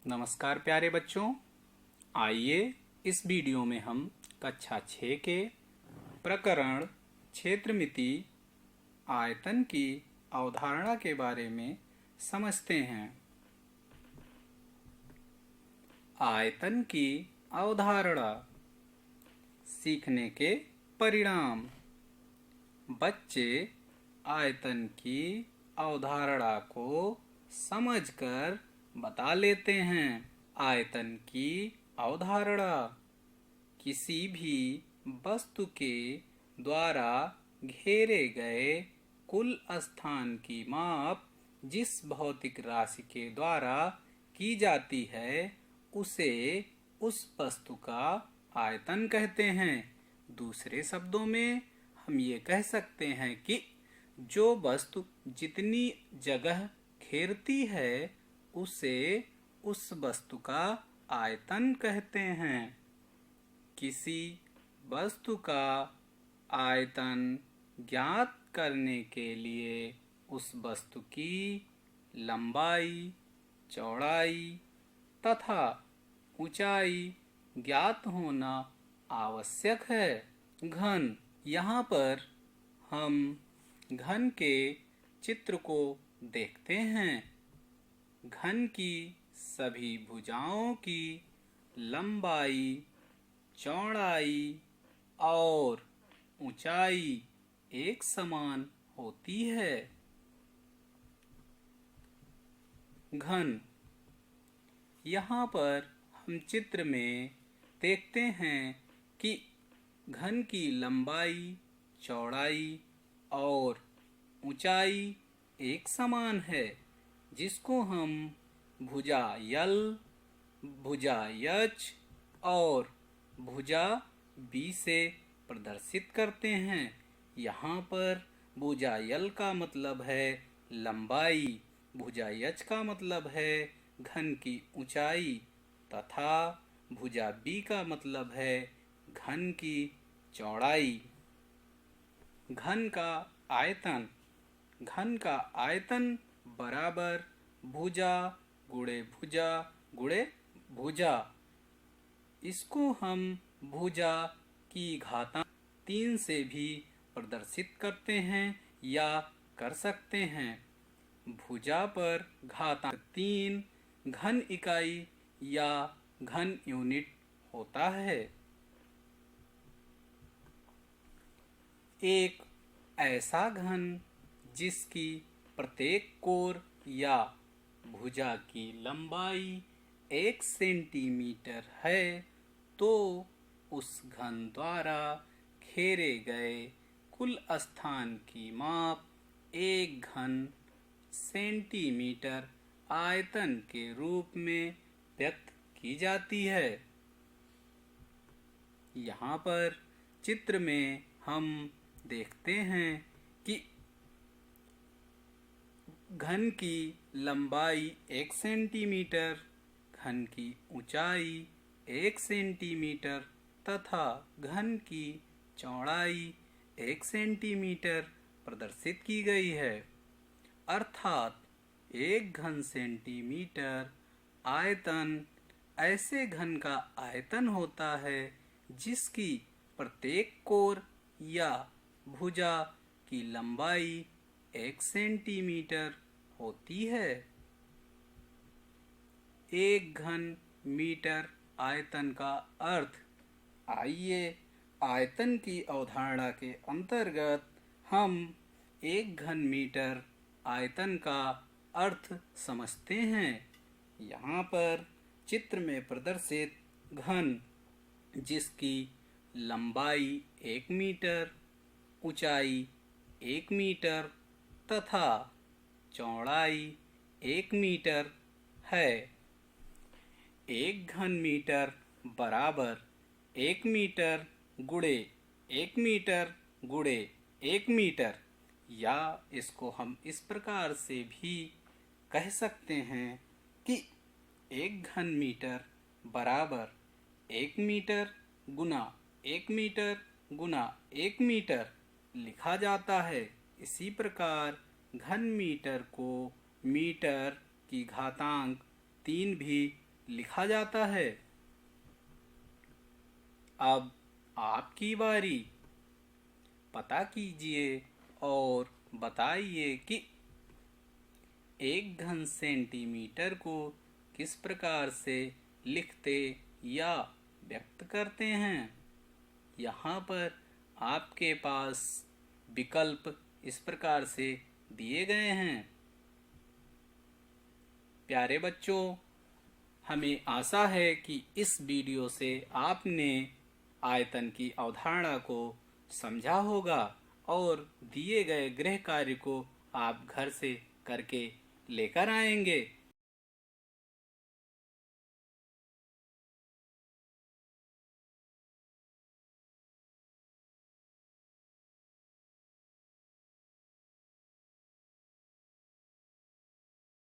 नमस्कार प्यारे बच्चों, आइए इस वीडियो में हम कक्षा 6 के प्रकरण क्षेत्रमिति आयतन की अवधारणा के बारे में समझते हैं। आयतन की अवधारणा, सीखने के परिणाम। बच्चे आयतन की अवधारणा को समझकर बता लेते हैं। आयतन की अवधारणा किसी भी वस्तु के द्वारा घेरे गए कुल स्थान की माप जिस भौतिक राशि के द्वारा की जाती है उसे उस वस्तु का आयतन कहते हैं। दूसरे शब्दों में हम ये कह सकते हैं कि जो वस्तु जितनी जगह घेरती है उसे उस वस्तु का आयतन कहते हैं। किसी वस्तु का आयतन ज्ञात करने के लिए उस वस्तु की लंबाई, चौड़ाई तथा ऊंचाई ज्ञात होना आवश्यक है। घन, यहाँ पर हम घन के चित्र को देखते हैं। घन की सभी भुजाओं की लंबाई, चौड़ाई और ऊंचाई एक समान होती है। घन, यहाँ पर हम चित्र में देखते हैं कि घन की लंबाई, चौड़ाई और ऊंचाई एक समान है, जिसको हम भुजा यल, भुजा यच और भुजा बी से प्रदर्शित करते हैं। यहाँ पर भुजा यल का मतलब है लंबाई, भुजा यच का मतलब है घन की ऊंचाई तथा भुजा बी का मतलब है घन की चौड़ाई। घन का आयतन, घन का आयतन बराबर भुजा गुणे भुजा गुणे भुजा। इसको हम भुजा की घातांक 3 से भी प्रदर्शित करते हैं या कर सकते हैं। भुजा पर घातांक 3 घन इकाई या घन यूनिट होता है। एक ऐसा घन जिसकी प्रत्येक कोर या भुजा की लंबाई 1 सेंटीमीटर है तो उस घन द्वारा घेरे गए कुल स्थान की माप 1 घन सेंटीमीटर आयतन के रूप में व्यक्त की जाती है। यहाँ पर चित्र में हम देखते हैं कि घन की लंबाई 1 सेंटीमीटर, घन की ऊंचाई 1 सेंटीमीटर तथा घन की चौड़ाई 1 सेंटीमीटर प्रदर्शित की गई है। अर्थात 1 घन सेंटीमीटर आयतन ऐसे घन का आयतन होता है जिसकी प्रत्येक कोर या भुजा की लंबाई 1 सेंटीमीटर होती है। 1 घन मीटर आयतन का अर्थ। आइए आयतन की अवधारणा के अंतर्गत हम 1 घन मीटर आयतन का अर्थ समझते हैं। यहाँ पर चित्र में प्रदर्शित घन जिसकी लंबाई 1 मीटर, ऊंचाई 1 मीटर तथा चौड़ाई 1 मीटर है। 1 घन मीटर बराबर 1 मीटर गुणे 1 मीटर गुणे 1 मीटर, या इसको हम इस प्रकार से भी कह सकते हैं कि 1 घन मीटर बराबर 1 मीटर गुना 1 मीटर गुना 1 मीटर लिखा जाता है। इसी प्रकार घन मीटर को मीटर की घातांक 3 भी लिखा जाता है। अब आपकी बारी। पता कीजिए और बताइए कि 1 घन सेंटीमीटर को किस प्रकार से लिखते या व्यक्त करते हैं। यहाँ पर आपके पास विकल्प इस प्रकार से दिए गए हैं। प्यारे बच्चों, हमें आशा है कि इस वीडियो से आपने आयतन की अवधारणा को समझा होगा और दिए गए गृह कार्य को आप घर से करके लेकर आएंगे।